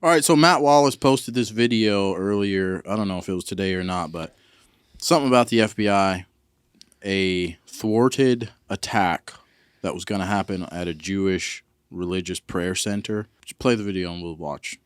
All right, so Matt Wallace posted this video earlier. I don't know if it was today or not, but something about the FBI, a thwarted attack that was going to happen at a Jewish religious prayer center. Just play the video and we'll watch.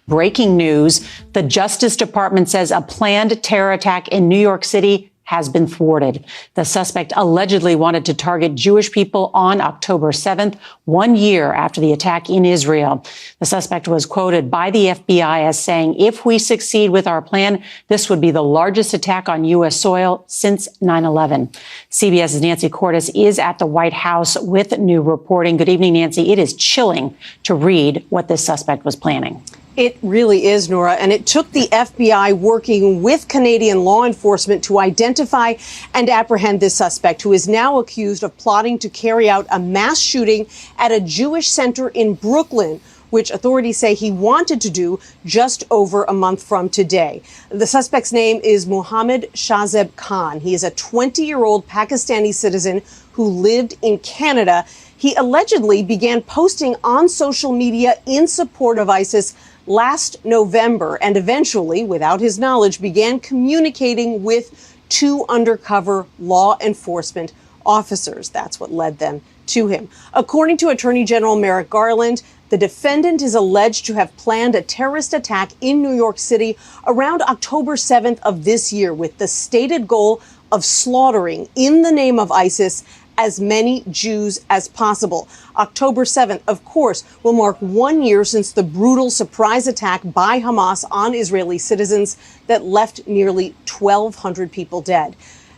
Breaking news. The Justice Department says a planned terror attack in New York City has been thwarted. The suspect allegedly wanted to target Jewish people on October 7th, 1 year after the attack in Israel. The suspect was quoted by the FBI as saying, "If we succeed with our plan, this would be the largest attack on U.S. soil since 9/11. CBS's Nancy Cordes is at the White House with new reporting. Good evening, Nancy. It is chilling to read what this suspect was planning. It really is, Nora, and it took the FBI working with Canadian law enforcement to identify and apprehend this suspect, who is now accused of plotting to carry out a mass shooting at a Jewish center in Brooklyn, which authorities say he wanted to do just over a month from today. The suspect's name is Mohammed Shahzeb Khan. He is a 20-year-old Pakistani citizen who lived in Canada. He allegedly began posting on social media in support of ISIS last November and eventually, without his knowledge, began communicating with two undercover law enforcement officers. That's what led them to him. According to Attorney General Merrick Garland, the defendant is alleged to have planned a terrorist attack in New York City around October 7th of this year with the stated goal of slaughtering, in the name of ISIS, as many Jews as possible. October 7th, of course, will mark 1 year since the brutal surprise attack by Hamas on Israeli citizens that left nearly 1,200 people dead.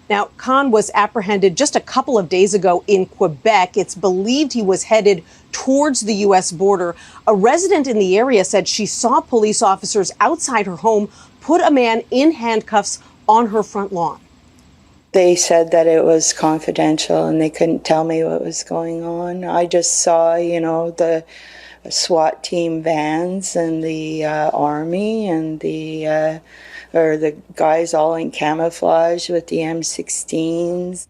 Now, Khan was apprehended just a couple of days ago in Quebec. It's believed he was headed towards the U.S. border. A resident in the area said she saw police officers outside her home put a man in handcuffs on her front lawn. They said that it was confidential and they couldn't tell me what was going on. I just saw, the SWAT team vans and the army and the guys all in camouflage with the M16s.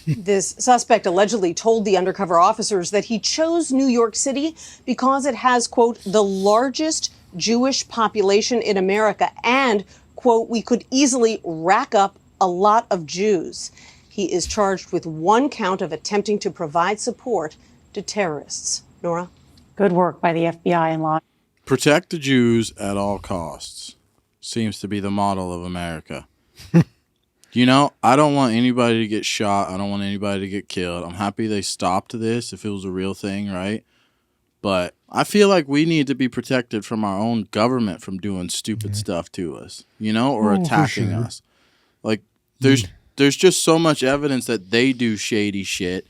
This suspect allegedly told the undercover officers that he chose New York City because it has, quote, the largest Jewish population in America and, quote, we could easily rack up a lot of Jews. He is charged with one count of attempting to provide support to terrorists. Nora? Good work by the FBI and law. Protect the Jews at all costs seems to be the model of America. I don't want anybody to get shot. I don't want anybody to get killed. I'm happy they stopped this if it was a real thing, right? But I feel like we need to be protected from our own government from doing stupid stuff to us, or attacking us. Like, there's just so much evidence that they do shady shit.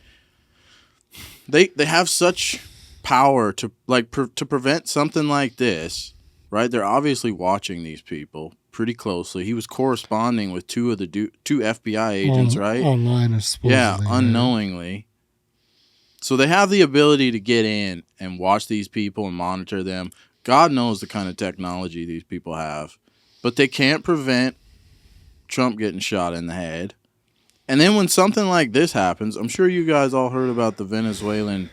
They have such power to to prevent something like this, right? They're obviously watching these people pretty closely. He was corresponding with two FBI agents, right? Online, supposedly. Yeah, unknowingly. Right? So they have the ability to get in and watch these people and monitor them. God knows the kind of technology these people have. But they can't prevent Trump getting shot in the head. And then when something like this happens, I'm sure you guys all heard about the Venezuelan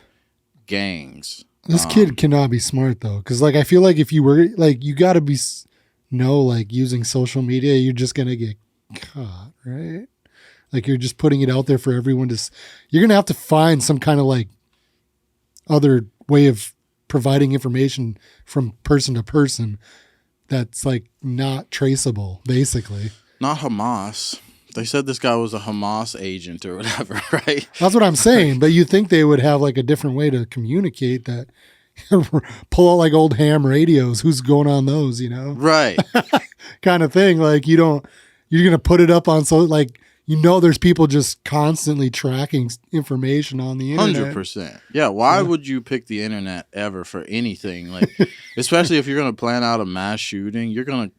gangs. This kid cannot be smart, though. Because, I feel like if you were, you got to be, using social media, you're just going to get caught, right? You're just putting it out there for everyone to, you're going to have to find some kind of, other way of providing information from person to person that's, not traceable, basically. Not Hamas. They said this guy was a Hamas agent or whatever, right? That's what I'm saying. But you think they would have a different way to communicate that. Pull out old ham radios. Who's going on those, Right. kind of thing. You're going to put it up on there's people just constantly tracking information on the internet. 100%. Yeah. Why would you pick the internet ever for anything? Especially if you're going to plan out a mass shooting, you're going to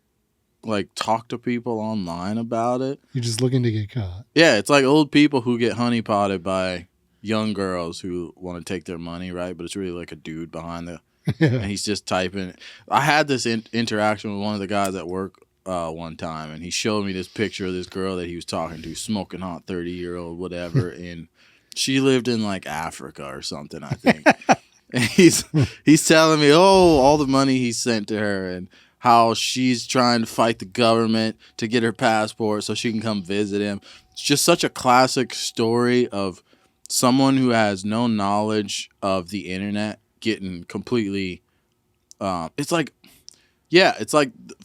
talk to people online about it. You're just looking to get caught. Yeah, it's like old people who get honeypotted by young girls who want to take their money, right? But it's really a dude behind and he's just typing. I had this interaction with one of the guys at work one time, and he showed me this picture of this girl that he was talking to, smoking hot 30-year-old whatever, and she lived in Africa or something, I think. And he's telling me, all the money he sent to her and how she's trying to fight the government to get her passport so she can come visit him. It's just such a classic story of someone who has no knowledge of the internet getting completely it's like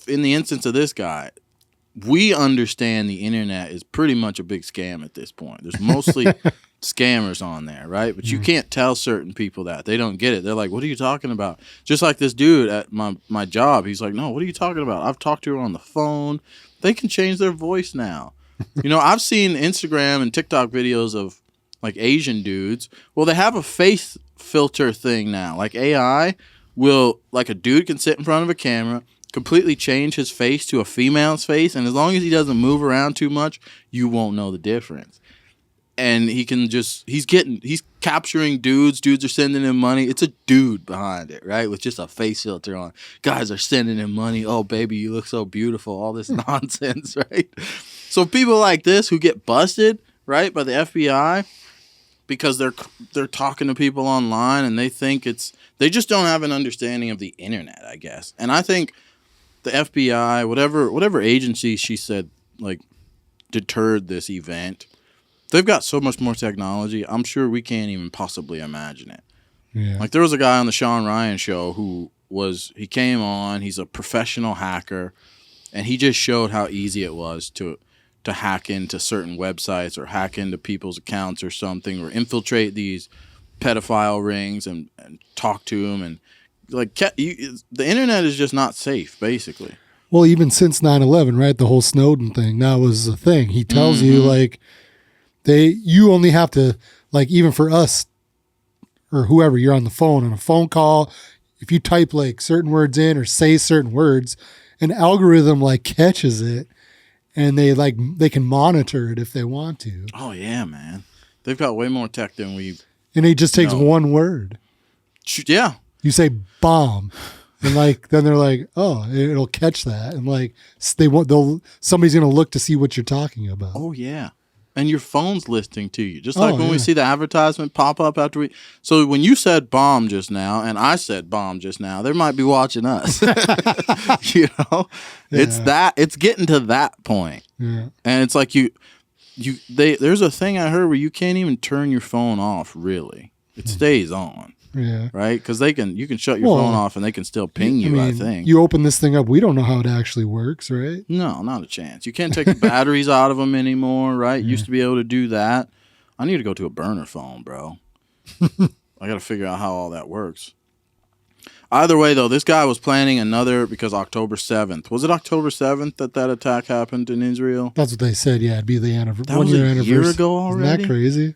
in the instance of this guy, we understand the internet is pretty much a big scam at this point. There's mostly scammers on there, right? But you can't tell certain people that. They don't get it. They're like, what are you talking about? Just like this dude at my job. He's like, no, what are you talking about? I've talked to her on the phone. They can change their voice now. I've seen Instagram and TikTok videos of like Asian dudes. Well, they have a face filter thing now. Like AI will, like a dude can sit in front of a camera, completely change his face to a female's face, and as long as he doesn't move around too much, you won't know the difference. And he can just, he's capturing dudes. Dudes are sending him money. It's a dude behind it, right? With just a face filter on. Guys are sending him money. Oh, baby, you look so beautiful. All this nonsense, right? So people like this who get busted, right, by the FBI because they're talking to people online and they think they just don't have an understanding of the internet, I guess. And I think the FBI, whatever agency she said, like, deterred this event, they've got so much more technology. I'm sure we can't even possibly imagine it. Yeah. Like there was a guy on the Sean Ryan show he came on, he's a professional hacker, and he just showed how easy it was to hack into certain websites or hack into people's accounts or something, or infiltrate these pedophile rings and talk to them. And like the internet is just not safe, basically. Well, even since 9/11, right? The whole Snowden thing, that was a thing. He tells you like, you only have to, like, even for us or whoever, you're on the phone, on a phone call, if you type like certain words in or say certain words, an algorithm like catches it and they can monitor it if they want to. Oh yeah, man. They've got way more tech than and it just takes one word. Yeah. You say bomb. And like, then they're like, oh, it'll catch that. And like, somebody's going to look to see what you're talking about. Oh yeah. And your phone's listening to you. Just like when we see the advertisement pop up after so when you said bomb just now and I said bomb just now, they might be watching us. It's getting to that point. Yeah. And it's like there's a thing I heard where you can't even turn your phone off, really. It stays on. Yeah. Right? Because you can shut your phone off and they can still ping you, I think. You open this thing up, we don't know how it actually works, right? No, not a chance. You can't take the batteries out of them anymore, right? Used to be able to do that. I need to go to a burner phone, bro. I got to figure out how all that works. Either way, though, this guy was planning another, because October 7th. Was it October 7th that attack happened in Israel? That's what they said, yeah. It'd be the That was a year ago already? Isn't that crazy?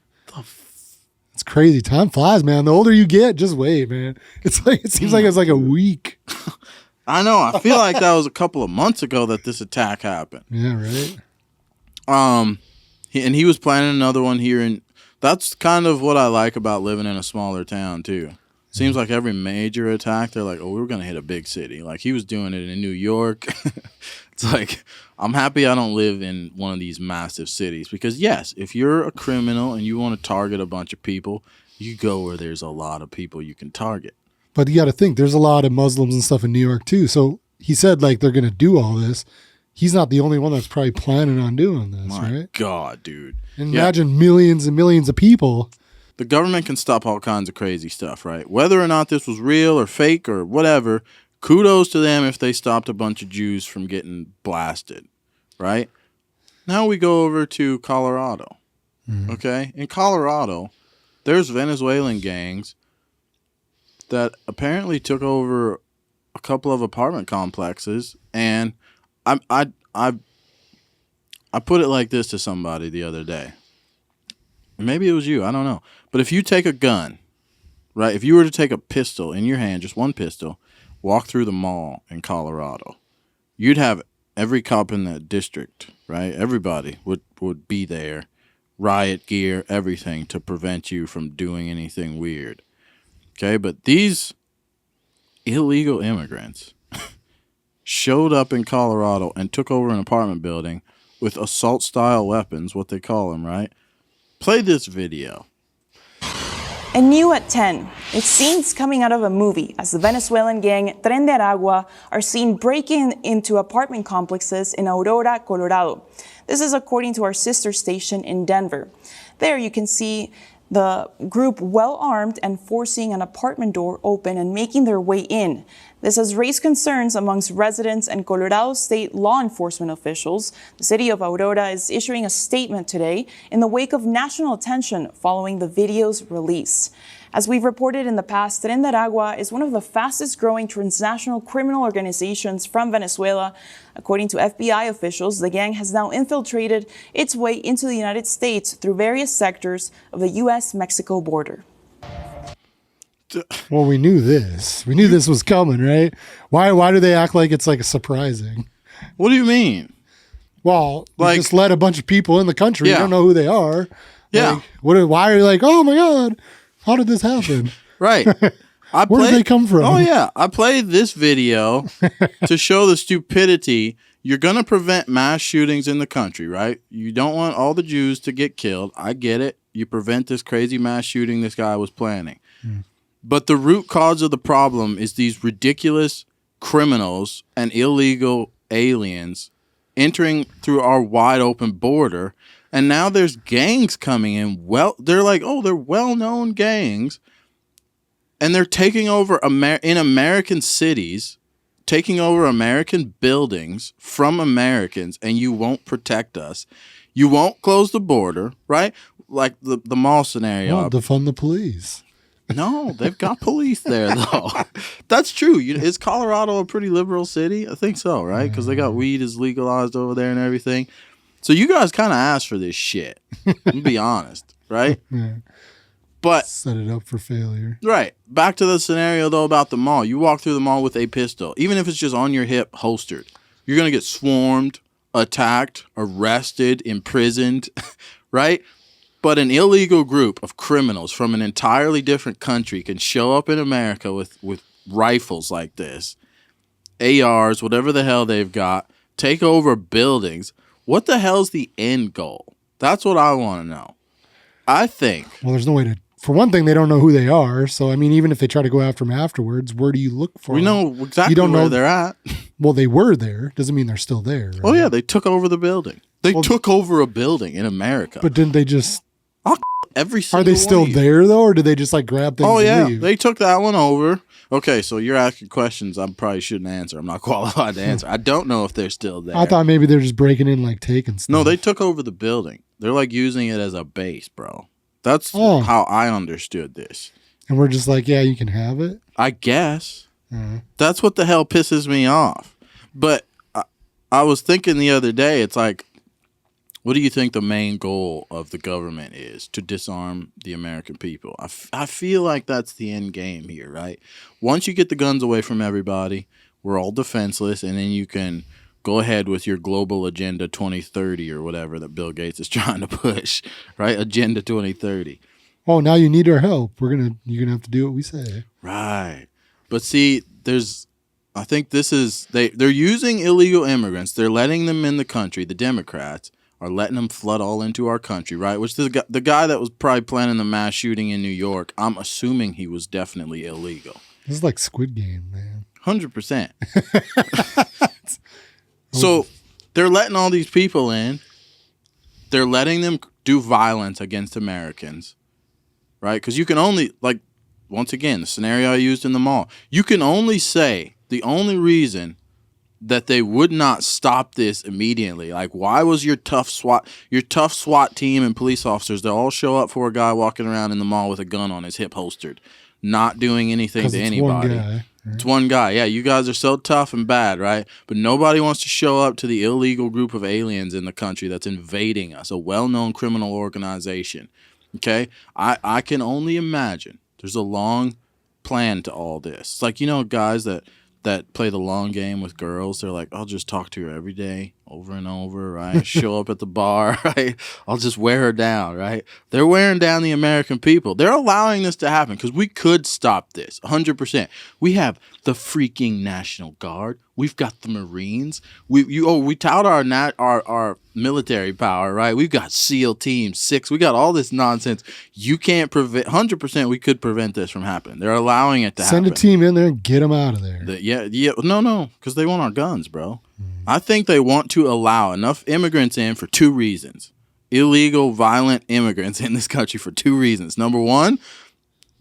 It's crazy. Time flies, man. The older you get, just wait, man. It's like, it seems like it's like a week. I know. I feel like that was a couple of months ago that this attack happened. Yeah, right. And he was planning another one here, and that's kind of what I like about living in a smaller town too. Seems like every major attack, they're like, oh, we were going to hit a big city. Like he was doing it in New York. It's like, I'm happy I don't live in one of these massive cities because, yes, if you're a criminal and you want to target a bunch of people, you go where there's a lot of people you can target. But you got to think, there's a lot of Muslims and stuff in New York too. So he said like they're going to do all this. He's not the only one that's probably planning on doing this, My right? God, dude. And imagine millions and millions of people. The government can stop all kinds of crazy stuff, right? Whether or not this was real or fake or whatever, kudos to them if they stopped a bunch of Jews from getting blasted, right? Now we go over to Colorado, okay? In Colorado, there's Venezuelan gangs that apparently took over a couple of apartment complexes, and I put it like this to somebody the other day. Maybe it was you, I don't know. But if you take a gun, right? If you were to take a pistol in your hand, just one pistol, walk through the mall in Colorado, you'd have every cop in that district, right? Everybody would be there, riot gear, everything to prevent you from doing anything weird. Okay, but these illegal immigrants showed up in Colorado and took over an apartment building with assault-style weapons, what they call them, right? Play this video. And new at 10, it's scenes coming out of a movie as the Venezuelan gang Tren de Aragua are seen breaking into apartment complexes in Aurora, Colorado. This is according to our sister station in Denver. There you can see the group well armed and forcing an apartment door open and making their way in. This has raised concerns amongst residents and Colorado state law enforcement officials. The city of Aurora is issuing a statement today in the wake of national attention following the video's release. As we've reported in the past, Tren de Aragua is one of the fastest growing transnational criminal organizations from Venezuela. According to FBI officials, the gang has now infiltrated its way into the United States through various sectors of the U.S.-Mexico border. Well, we knew this. We knew this was coming, right? Why do they act like it's like surprising? What do you mean? Well, like, you just let a bunch of people in the country. Yeah. You don't know who they are. Yeah. Like, why are you like, oh my God, how did this happen? Right. Where did they come from? Oh, yeah. I played this video to show the stupidity. You're going to prevent mass shootings in the country, right? You don't want all the Jews to get killed. I get it. You prevent this crazy mass shooting this guy was planning. But the root cause of the problem is these ridiculous criminals and illegal aliens entering through our wide open border. And now there's gangs coming in. Well, they're like, oh, they're well-known gangs. And they're taking over in American cities, taking over American buildings from Americans, and you won't protect us. You won't close the border, right? Like the mall scenario. Well, defund the police. No, they've got police there, though. That's true. Is Colorado a pretty liberal city? I think so, right? Because they got weed is legalized over there and everything. So you guys kind of asked for this shit. To be honest, right? Yeah. But set it up for failure. Right. Back to the scenario, though, about the mall. You walk through the mall with a pistol. Even if it's just on your hip, holstered. You're going to get swarmed, attacked, arrested, imprisoned, right? But an illegal group of criminals from an entirely different country can show up in America with rifles like this, ARs, whatever the hell they've got, take over buildings. What the hell's the end goal? That's what I want to know. I think. Well, there's no way to. For one thing, they don't know who they are. So, I mean, even if they try to go after them afterwards, where do you look for them? We know exactly you don't where they're at. Well, they were there. Doesn't mean they're still there. Right? Oh, yeah. They took over the building. They took over a building in America. But didn't they just... Every single Are they still there, though? Or did they just, like, grab things and leave? They took that one over. Okay, so you're asking questions I probably shouldn't answer. I'm not qualified to answer. I don't know if they're still there. I thought maybe they're just breaking in, like, taking stuff. No, they took over the building. They're, like, using it as a base, bro. That's how I understood this. And we're just like, yeah, you can have it? I guess. That's what the hell pisses me off. But I was thinking the other day, it's like, what do you think the main goal of the government is? To disarm the American people. I feel like that's the end game here, right? Once you get the guns away from everybody, we're all defenseless, and then you can go ahead with your global agenda 2030 or whatever that Bill Gates is trying to push, right? Agenda 2030. Oh, now you need our help. You're gonna have to do what we say. Right. But see, I think this is they're using illegal immigrants. They're letting them in the country. The Democrats are letting them flood all into our country, right? Which the guy that was probably planning the mass shooting in New York, I'm assuming he was definitely illegal. This is like Squid Game, man. 100%. So they're letting all these people in. They're letting them do violence against Americans, right? Because you can only, like, once again, the scenario I used in the mall, you can only say the only reason that they would not stop this immediately. Like, why was your tough SWAT team and police officers, they all show up for a guy walking around in the mall with a gun on his hip holstered, not doing anything to anybody. One guy. It's one guy. Yeah, you guys are so tough and bad, right? But nobody wants to show up to the illegal group of aliens in the country that's invading us, a well-known criminal organization. Okay? I can only imagine there's a long plan to all this. It's like, guys that play the long game with girls. They're like, I'll just talk to her every day over and over, right? Show up at the bar, right? I'll just wear her down, right? They're wearing down the American people. They're allowing this to happen because we could stop this 100%. We have the freaking National Guard. We've got the Marines. We tout our military power, right? We've got SEAL Team 6. We got all this nonsense. You can't prevent. 100%, we could prevent this from happening. They're allowing it to happen. Send a team in there and get them out of there. No, because they want our guns, bro. I think they want to allow enough immigrants in for 2 reasons. Illegal, violent immigrants in this country for 2 reasons. Number one,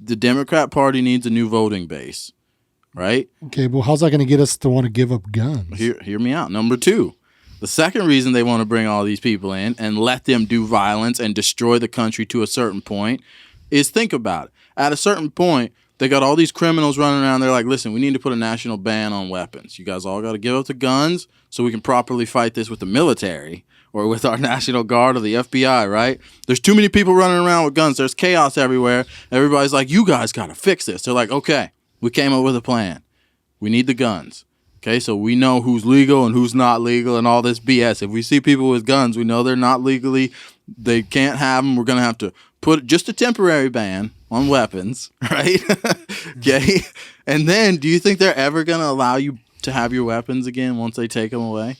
the Democrat Party needs a new voting base, right? Okay, well, how's that going to get us to want to give up guns? Hear me out. Number 2, the second reason they want to bring all these people in and let them do violence and destroy the country to a certain point is, think about it. At a certain point, they got all these criminals running around. They're like, listen, we need to put a national ban on weapons. You guys all got to give up the guns so we can properly fight this with the military or with our National Guard or the FBI, right? There's too many people running around with guns. There's chaos everywhere. Everybody's like, you guys got to fix this. They're like, okay, we came up with a plan. We need the guns. Okay, so we know who's legal and who's not legal and all this BS. If we see people with guns, we know they're not legally, they can't have them. We're going to have to put just a temporary ban on weapons, right? Okay. And then do you think they're ever going to allow you to have your weapons again once they take them away?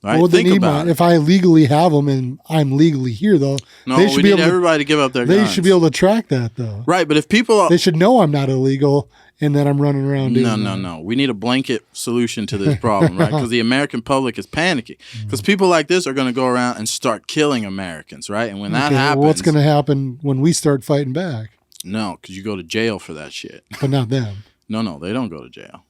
Right? Well, Think about it. If I legally have them and I'm legally here, though, No, they we should be need able everybody to give up their guns. They should be able to track that, though. Right, but if people... They should know I'm not illegal and that I'm running around doing that. No. We need a blanket solution to this problem, right? Because the American public is panicking. Because people like this are going to go around and start killing Americans, right? And when that happens... Well, what's going to happen when we start fighting back? No, because you go to jail for that shit. But not them. No, they don't go to jail.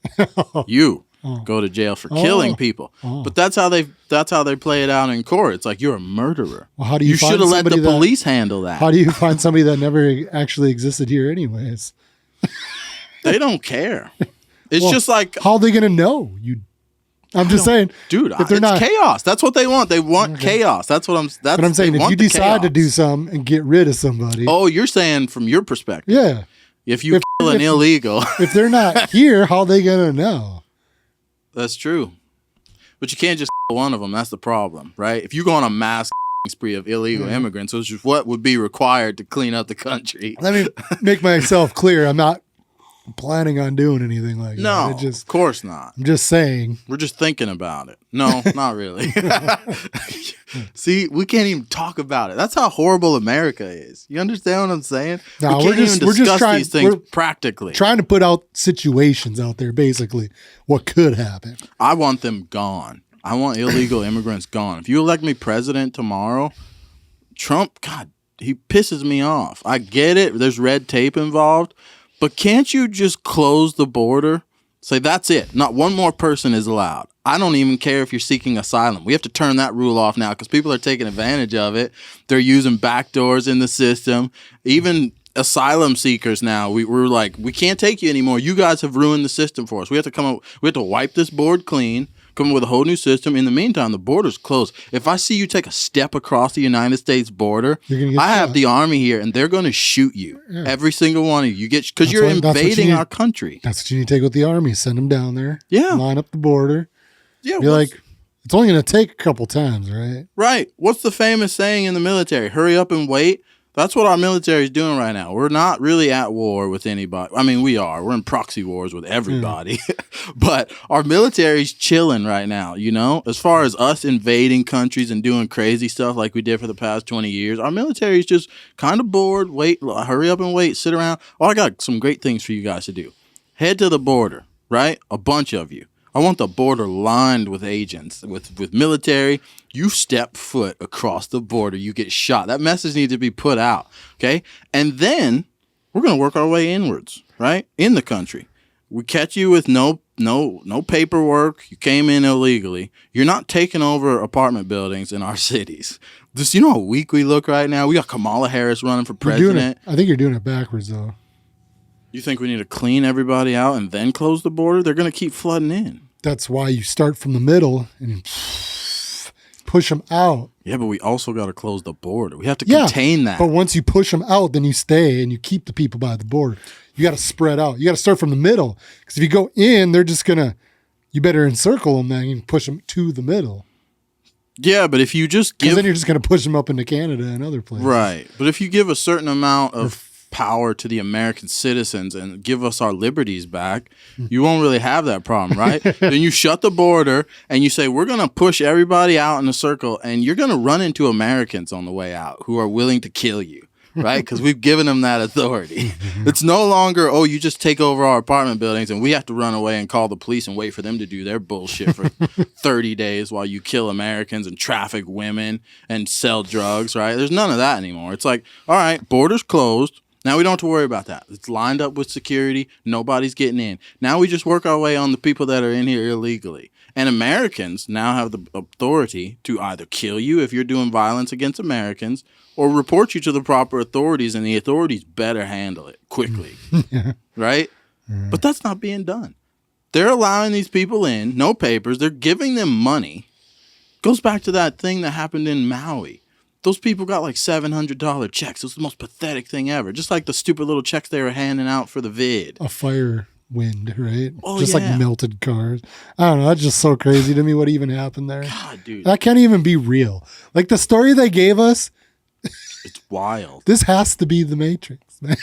You go to jail for killing people. But that's how they play it out in court. It's like, you're a murderer. Well, how do you should have let the police handle that. How do you find somebody that never actually existed here anyways? They don't care. It's just like, how are they going to know? I'm just saying, dude. If they're not chaos. That's what they want. They want chaos. That's what I'm. That's but I'm saying, if you decide to do something and get rid of somebody. Oh, you're saying from your perspective. Yeah. If you kill an illegal, if they're not here, how are they going to know? That's true. But you can't just kill one of them. That's the problem, right? If you go on a mass spree of illegal immigrants, which is what would be required to clean up the country. Let me make myself clear. I'm not planning on doing anything like that. No, of course not. I'm just saying. We're just thinking about it. No, not really. See, we can't even talk about it. That's how horrible America is. You understand what I'm saying? No, we can't even discuss these things practically. Trying to put out situations out there, basically, what could happen. I want them gone. I want illegal immigrants gone. If you elect me president tomorrow, Trump, God, he pisses me off. I get it. There's red tape involved. But can't you just close the border? Say, that's it. Not one more person is allowed. I don't even care if you're seeking asylum. We have to turn that rule off now because people are taking advantage of it. They're using backdoors in the system. Even asylum seekers now, we're like, we can't take you anymore. You guys have ruined the system for us. We have to come up. We have to wipe this board clean. Come up with a whole new system. In the meantime, the border's closed. If I see you take a step across the United States border, I have the army here, and they're going to shoot you. Yeah. Every single one of you. Because you're invading our country. That's what you need to take with the army. Send them down there. Yeah. Line up the border. Yeah. Be like, it's only going to take a couple times, right? Right. What's the famous saying in the military? Hurry up and wait. That's what our military is doing right now. We're not really at war with anybody. I mean, we are. We're in proxy wars with everybody. But our military's chilling right now, you know? As far as us invading countries and doing crazy stuff like we did for the past 20 years, our military's just kind of bored. Wait, hurry up and wait. Sit around. Oh, I got some great things for you guys to do. Head to the border, right? A bunch of you. I want the border lined with agents, with military. You step foot across the border, you get shot. That message needs to be put out, okay? And then we're going to work our way inwards, right? In the country. We catch you with no paperwork. You came in illegally. You're not taking over apartment buildings in our cities. Just, you know how weak we look right now? We got Kamala Harris running for president. I think you're doing it backwards, though. You think we need to clean everybody out and then close the border? They're going to keep flooding in. That's why you start from the middle and push them out. Yeah, but we also got to close the border. We have to contain that. But once you push them out, then you stay and you keep the people by the border. You got to spread out. You got to start from the middle. Because if you go in, they're just going to, you better encircle them then and push them to the middle. Yeah, but if you just Because give then you're just going to push them up into Canada and other places. right, but if you give a certain amount of power to the American citizens and give us our liberties back, you won't really have that problem, right? Then you shut the border and you say, we're going to push everybody out in a circle and you're going to run into Americans on the way out who are willing to kill you, right? Because we've given them that authority. It's no longer, oh, you just take over our apartment buildings and we have to run away and call the police and wait for them to do their bullshit for 30 days while you kill Americans and traffic women and sell drugs, right? There's none of that anymore. It's like, all right, borders closed. Now we don't have to worry about that. It's lined up with security. Nobody's getting in. Now we just work our way on the people that are in here illegally. And Americans now have the authority to either kill you if you're doing violence against Americans or report you to the proper authorities, and the authorities better handle it quickly. Right? But that's not being done. They're allowing these people in, no papers. They're giving them money. Goes back to that thing that happened in Maui. Those people got like $700 checks. It was the most pathetic thing ever. Just like the stupid little checks they were handing out for the vid. A fire wind, right? Oh, just yeah. like melted cars. I don't know. That's just so crazy to me what even happened there. God, dude. That can't even be real. Like the story they gave us, It's wild. this has to be the Matrix, man.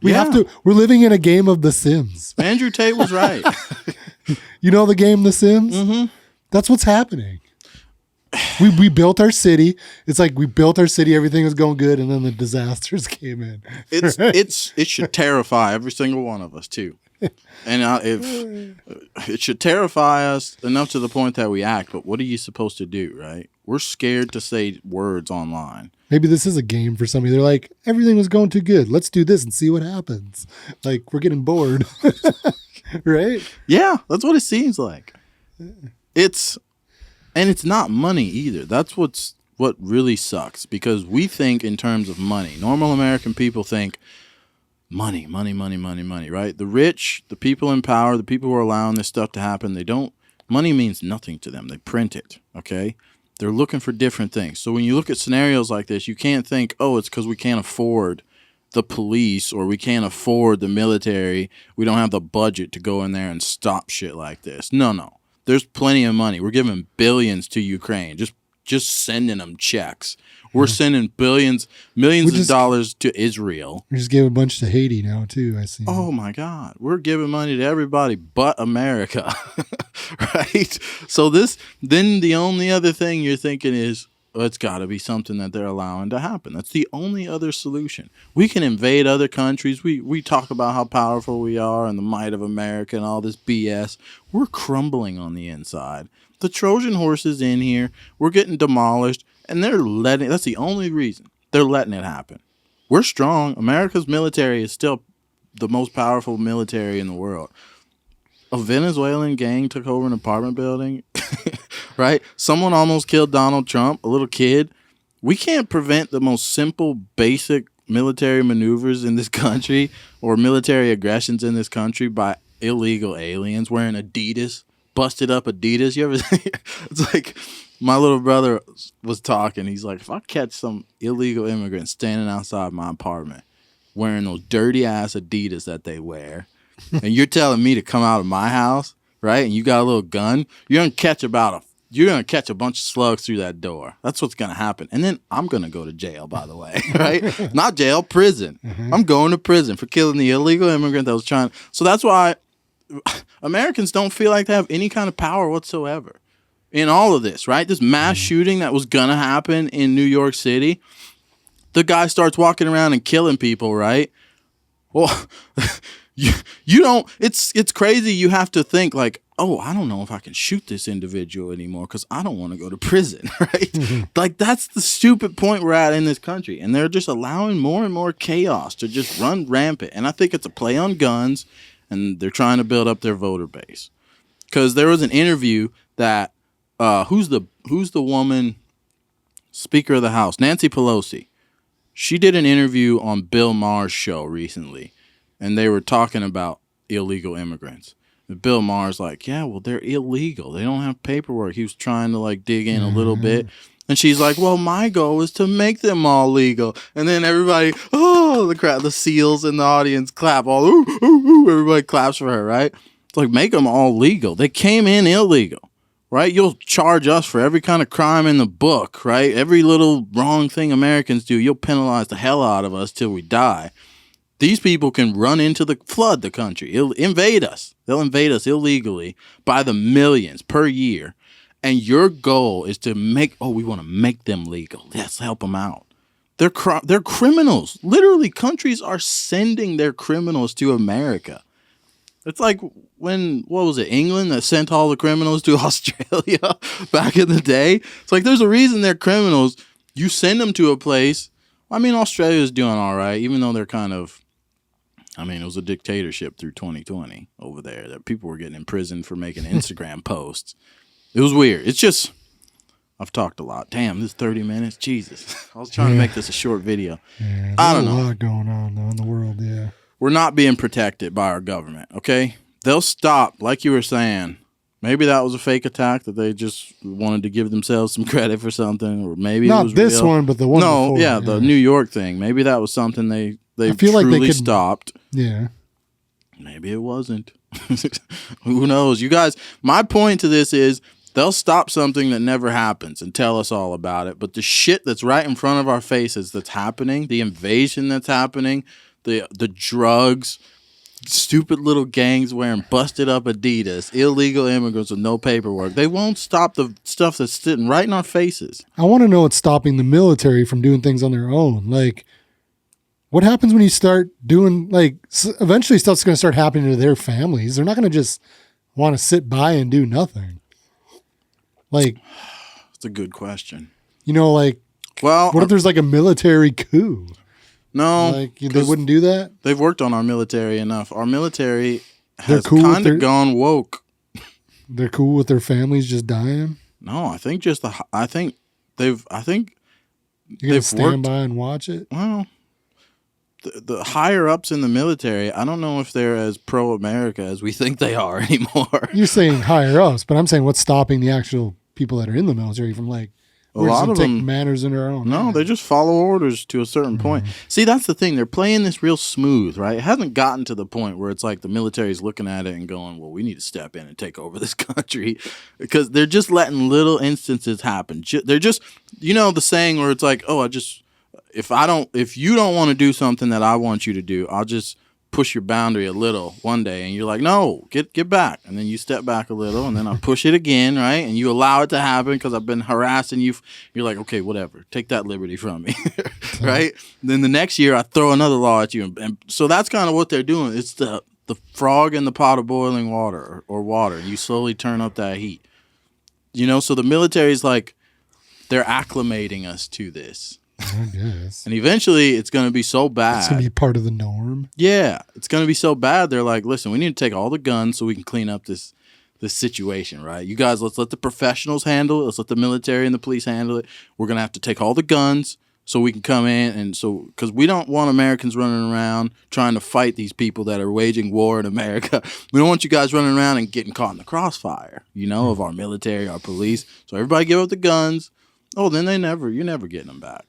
Yeah. We're living in a game of The Sims. Andrew Tate was right. You know the game The Sims? Mm-hmm. That's what's happening. We built our city. It's like we built our city, everything was going good, and then the disasters came in. It should terrify every single one of us too, and it should terrify us enough to the point that we act. But what are you supposed to do, right? We're scared to say words online. Maybe this is a game for somebody. They're like, everything was going too good. Let's do this and see what happens. Like, we're getting bored. Right? Yeah, that's what it seems like. And it's not money either. That's what really sucks, because we think in terms of money. Normal American people think money, right? The rich, the people in power, the people who are allowing this stuff to happen, money means nothing to them. They print it, okay? They're looking for different things. So when you look at scenarios like this, you can't think, oh, it's because we can't afford the police or we can't afford the military. We don't have the budget to go in there and stop shit like this. No. There's plenty of money. We're giving billions to Ukraine. Just sending them checks. We're sending millions of dollars to Israel. We just gave a bunch to Haiti now, too, I see. Oh, my God. We're giving money to everybody but America. Right? So then the only other thing you're thinking is, well, it's got to be something that they're allowing to happen. That's the only other solution. We can invade other countries. We talk about how powerful we are and the might of America and all this BS. We're crumbling on the inside. The Trojan horse is in here. We're getting demolished, and that's the only reason they're letting it happen. We're strong. America's military is still the most powerful military in the world. A Venezuelan gang took over an apartment building, right? Someone almost killed Donald Trump, a little kid. We can't prevent the most simple, basic military maneuvers in this country or military aggressions in this country by illegal aliens wearing Adidas, busted up Adidas. You ever see? It's like my little brother was talking. He's like, if I catch some illegal immigrant standing outside my apartment wearing those dirty ass Adidas that they wear, and you're telling me to come out of my house, right? And you got a little gun, you're gonna catch a bunch of slugs through that door. That's what's gonna happen. And then I'm gonna go to jail, by the way, right? Not jail, prison. I'm going to prison for killing the illegal immigrant that was trying. So that's why Americans don't feel like they have any kind of power whatsoever in all of this, right? This mass shooting that was gonna happen in New York City. The guy starts walking around and killing people, right? Well, you don't. It's crazy. You have to think like, oh, I don't know if I can shoot this individual anymore because I don't want to go to prison, right? Like that's the stupid point we're at in this country, and they're just allowing more and more chaos to just run rampant. And I think it's a play on guns, and they're trying to build up their voter base. Because there was an interview that who's the woman, Speaker of the House, Nancy Pelosi. She did an interview on Bill Maher's show recently, and they were talking about illegal immigrants. And Bill Maher's like, yeah, well, they're illegal. They don't have paperwork. He was trying to like dig in a little bit. And she's like, well, my goal is to make them all legal. And then everybody, the SEALs in the audience clap. All, ooh, ooh, ooh. Everybody claps for her, right? It's like, make them all legal. They came in illegal. right? You'll charge us for every kind of crime in the book, right? Every little wrong thing Americans do, you'll penalize the hell out of us till we die. These people can flood the country. It'll invade us. They'll invade us illegally by the millions per year. And your goal is to we want to make them legal. Let's help them out. They're criminals. Literally, countries are sending their criminals to America. It's like what was it, England that sent all the criminals to Australia back in the day? It's like there's a reason they're criminals. You send them to a place. I mean, Australia's doing all right, even though they're kind of, it was a dictatorship through 2020 over there. That people were getting imprisoned for making Instagram posts. It was weird. It's just, I've talked a lot. Damn, this is 30 minutes. Jesus. I was trying to make this a short video. Yeah, I don't know. There's a lot going on, though, in the world, yeah. We're not being protected by our government, okay? They'll stop, like you were saying. Maybe that was a fake attack that they just wanted to give themselves some credit for something, or maybe it was this real. one, but the one before. No, the New York thing. Maybe that was something they I feel truly like they could, stopped. Yeah. Maybe it wasn't. Who knows? You guys, my point to this is they'll stop something that never happens and tell us all about it. But the shit that's right in front of our faces that's happening, the invasion that's happening, the drugs, stupid little gangs wearing busted up Adidas, illegal immigrants with no paperwork. They won't stop the stuff that's sitting right in our faces. I want to know what's stopping the military from doing things on their own. Like, what happens when you start doing, eventually stuff's going to start happening to their families. They're not going to just want to sit by and do nothing. It's a good question. What if there's a military coup? No. They wouldn't do that? They've worked on our military enough. Our military has kind of gone woke. They're cool with their families just dying? No, I think You're going to stand by and watch it? Well, the higher ups in the military, I don't know if they're as pro-America as we think they are anymore. You're saying higher ups, but I'm saying what's stopping the actual people that are in the military from a lot of them manners in their own. No, they just follow orders to a certain point. See, that's the thing. They're playing this real smooth, right? It hasn't gotten to the point where it's like the military's looking at it and going, well, we need to step in and take over this country, because they're just letting little instances happen. They're just, the saying where it's like, oh, if you don't want to do something that I want you to do, I'll just push your boundary a little one day, and you're like, no, get back, and then you step back a little, and then I push it again, right, and you allow it to happen because I've been harassing you. You're like, okay, whatever, take that liberty from me. Right? Then the next year I throw another law at you, and so that's kind of what they're doing. It's the frog in the pot of boiling water, or water, and you slowly turn up that heat. So the military's like, they're acclimating us to this. I guess. And eventually it's going to be so bad. It's going to be part of the norm. Yeah. It's going to be so bad. They're like, listen, we need to take all the guns so we can clean up this situation, right? You guys, let's let the professionals handle it. Let's let the military and the police handle it. We're going to have to take all the guns so we can come in. And so, because we don't want Americans running around trying to fight these people that are waging war in America. We don't want you guys running around and getting caught in the crossfire, of our military, our police. So everybody give up the guns. Oh, then you're never getting them back.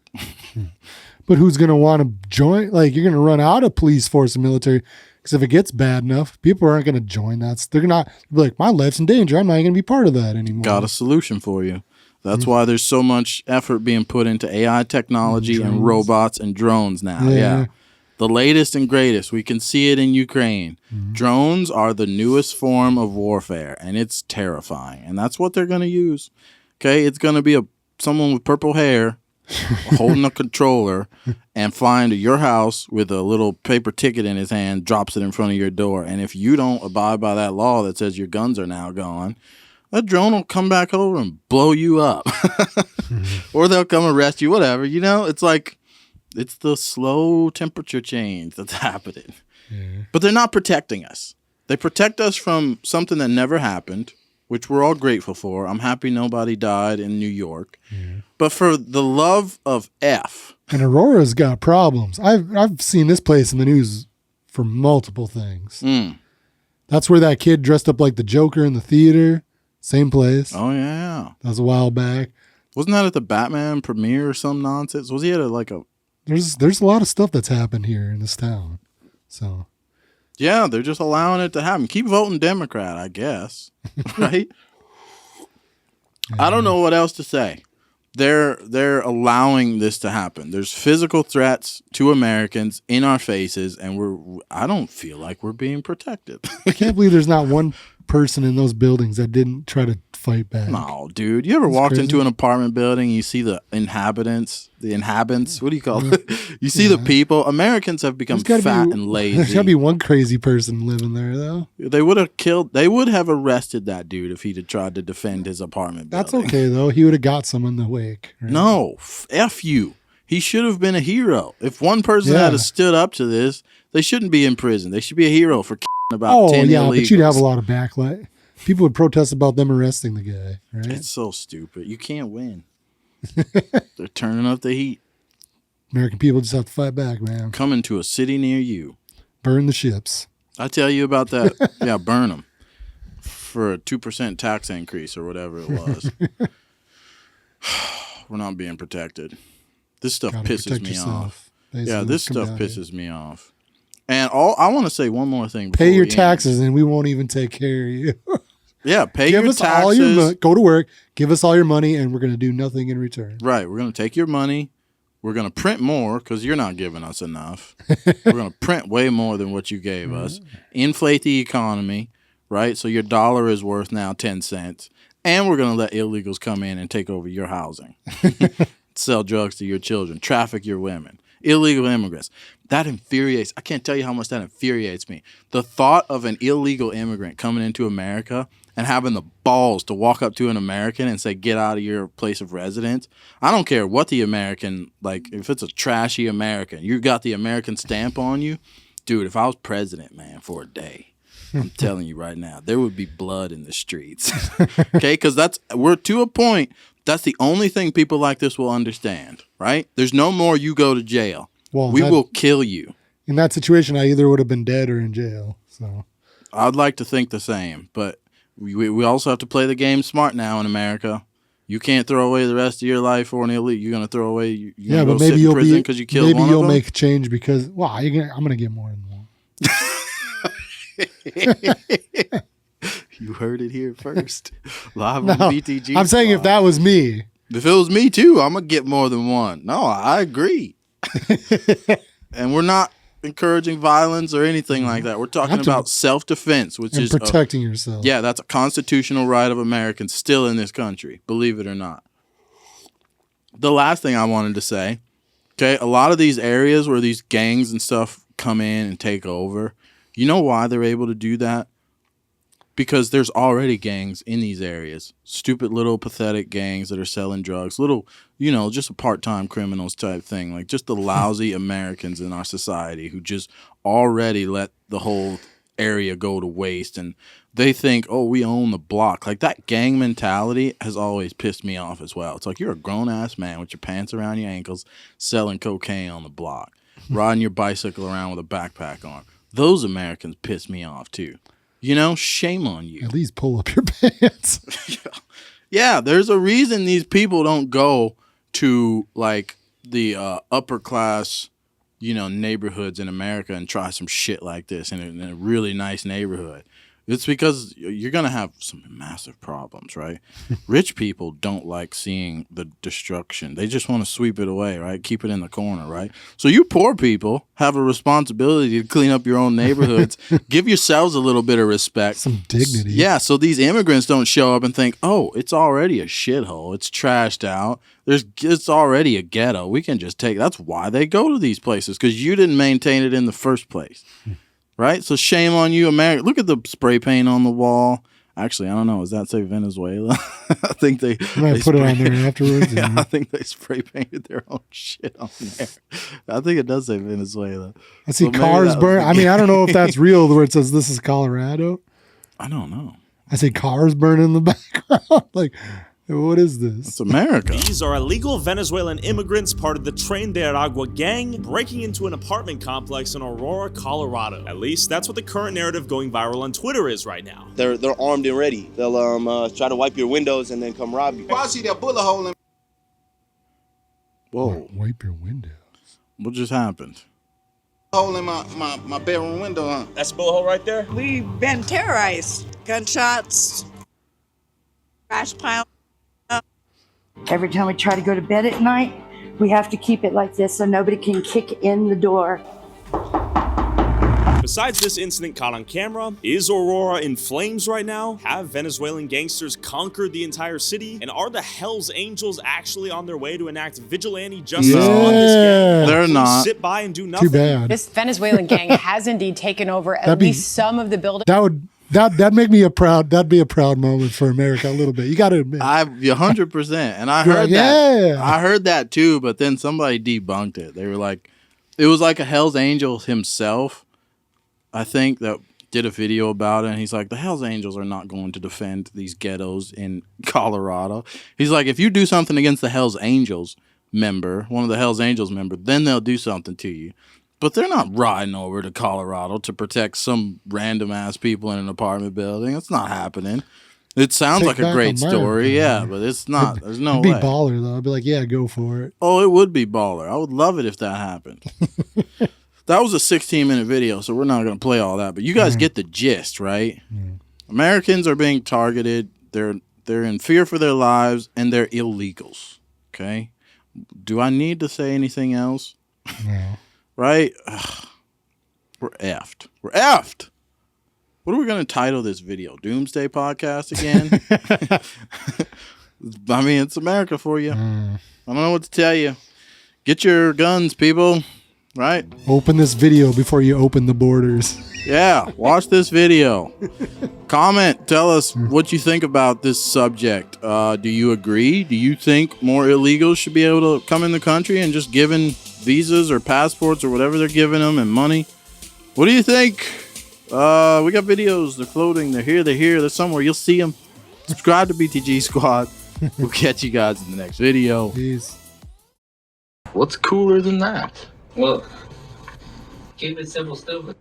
But who's going to want to join? You're going to run out of police force and military, because if it gets bad enough, people aren't going to join that. They're not like, my life's in danger. I'm not going to be part of that anymore. Got a solution for you. That's why there's so much effort being put into AI technology and robots and drones now. Yeah. The latest and greatest. We can see it in Ukraine. Drones are the newest form of warfare, and it's terrifying. And that's what they're going to use. Okay, it's going to be someone with purple hair holding a controller and flying to your house with a little paper ticket in his hand, drops it in front of your door. And if you don't abide by that law that says your guns are now gone, that drone will come back over and blow you up. Or they'll come arrest you, whatever. It's like, it's the slow temperature change that's happening. But they're not protecting us. They protect us from something that never happened, which we're all grateful for. I'm happy nobody died in New York. But for the love of F. And Aurora's got problems. I've seen this place in the news for multiple things. That's where that kid dressed up like the Joker in the theater. Same place. Oh, yeah. That was a while back. Wasn't that at the Batman premiere or some nonsense? Was he at a... There's a lot of stuff that's happened here in this town. So... Yeah, they're just allowing it to happen. Keep voting Democrat, I guess. Right? I don't know what else to say. They're allowing this to happen. There's physical threats to Americans in our faces, and I don't feel like we're being protected. I can't believe there's not one person in those buildings that didn't try to fight back. No, dude. You ever walked into an apartment building and you see the inhabitants, what do you call it? You see the people. Americans have become fat and lazy. There's got to be one crazy person living there, though. They would have arrested that dude if he'd have tried to defend his apartment building. That's okay, though. He would have got some in the wake. Right? No, F you. He should have been a hero. If one person had stood up to this, they shouldn't be in prison. They should be a hero for about 10 illegals. But you'd have a lot of backlight. People would protest about them arresting the guy, right? It's so stupid. You can't win. They're turning up the heat. American people just have to fight back, man. Coming to a city near you. Burn the ships. I tell you about that. Yeah, burn them for a 2% tax increase or whatever it was. We're not being protected. This stuff pisses me off. Yeah, this stuff pisses me off. And I want to say one more thing. Pay your taxes and we won't even take care of you. Yeah, pay your taxes. All your go to work, give us all your money, and we're going to do nothing in return. Right. We're going to take your money. We're going to print more because you're not giving us enough. We're going to print way more than what you gave us. Inflate the economy, right? So your dollar is worth now 10 cents. And we're going to let illegals come in and take over your housing. Sell drugs to your children. Traffic your women. Illegal immigrants. That infuriates. I can't tell you how much that infuriates me. The thought of an illegal immigrant coming into America and having the balls to walk up to an American and say, get out of your place of residence. I don't care what the American, like if it's a trashy American, you got the American stamp on you. Dude, if I was president, man, for a day, I'm telling you right now, there would be blood in the streets. Okay, because we're to a point. That's the only thing people like this will understand, right? There's no more you go to jail. Well, we will kill you. In that situation, I either would have been dead or in jail. So I'd like to think the same, but we also have to play the game smart now in America. You can't throw away the rest of your life for an illegal. You're going to throw away. But maybe you'll be because you killed one of them. Maybe you'll make a change because I'm going to get more than one. You heard it here first. Live on BTG. I'm saying if that was me. If it was me too, I'm going to get more than one. No, I agree. And we're not encouraging violence or anything like that. We're talking about self-defense, which is protecting yourself. Yeah, that's a constitutional right of Americans still in this country, believe it or not. The last thing I wanted to say, okay, a lot of these areas where these gangs and stuff come in and take over, you know why they're able to do that? Because there's already gangs in these areas. Stupid little pathetic gangs that are selling drugs. Little, just a part-time criminals type thing. Like just the lousy Americans in our society who just already let the whole area go to waste. And they think, oh, we own the block. Like that gang mentality has always pissed me off as well. It's like you're a grown-ass man with your pants around your ankles selling cocaine on the block. Riding your bicycle around with a backpack on. Those Americans piss me off too. Shame on you. At least pull up your pants. Yeah, there's a reason these people don't go to like the upper class, neighborhoods in America and try some shit like this in a really nice neighborhood. It's because you're going to have some massive problems, right? Rich people don't like seeing the destruction. They just want to sweep it away, right? Keep it in the corner, right? So you poor people have a responsibility to clean up your own neighborhoods. Give yourselves a little bit of respect. Some dignity. Yeah, so these immigrants don't show up and think, oh, it's already a shithole. It's trashed out. It's already a ghetto. We can just take. That's why they go to these places, because you didn't maintain it in the first place. Right? So shame on you, America. Look at the spray paint on the wall. Actually, I don't know. Does that say Venezuela? I think they put it on there afterwards. Yeah, I think they spray painted their own shit on there. I think it does say Venezuela. I see cars burn. I mean, I don't know if that's real where it says this is Colorado. I don't know. I see cars burning in the background. Like, what is this? It's America. These are illegal Venezuelan immigrants, part of the Tren de Aragua gang, breaking into an apartment complex in Aurora, Colorado. At least that's what the current narrative going viral on Twitter is right now. They're armed and ready. They'll try to wipe your windows and then come rob you. I see that bullet hole in. Whoa! Wipe your windows. What just happened? Hole in my bedroom window, huh? That's a bullet hole right there. We've been terrorized. Gunshots, trash pile Every time we try to go to bed at night, we have to keep it like this so nobody can kick in the door. Besides this incident caught on camera, is Aurora in flames right now? Have Venezuelan gangsters conquered the entire city? And are the Hells Angels actually on their way to enact vigilante justice on this gang? They're Please not. sit by and do nothing. Too bad. This Venezuelan gang has indeed taken over at least some of the buildings. That'd make me that'd be a proud moment for America a little bit. You got to admit. 100%. And I heard that. I heard that too, but then somebody debunked it. They were like, it was like a Hells Angel himself, I think, that did a video about it. And he's like, the Hells Angels are not going to defend these ghettos in Colorado. He's like, if you do something against the Hells Angels member, one of the Hells Angels member, then they'll do something to you. But they're not riding over to Colorado to protect some random ass people in an apartment building. It's not happening. It sounds like a great story, yeah, but it's not. There's no way. It'd be baller though. I'd be like, yeah, go for it. Oh, it would be baller. I would love it if that happened. That was a 16-minute video, so we're not going to play all that. But you guys get the gist, right? Americans are being targeted. They're in fear for their lives, and they're illegals. Okay? Do I need to say anything else? No. Right? Ugh. We're effed. We're effed. What are we going to title this video? Doomsday Podcast again? I mean, it's America for you. I don't know what to tell you. Get your guns, people. Right? Open this video before you open the borders. Yeah, watch this video. Comment. Tell us what you think about this subject. Do you agree? Do you think more illegals should be able to come in the country and just given visas or passports or whatever they're giving them and money? What do you think? We got videos. They're floating. They're here. They're somewhere. You'll see them. Subscribe to BTG Squad. We'll catch you guys in the next video. Peace. What's cooler than that? Well, keep it simple, stupid.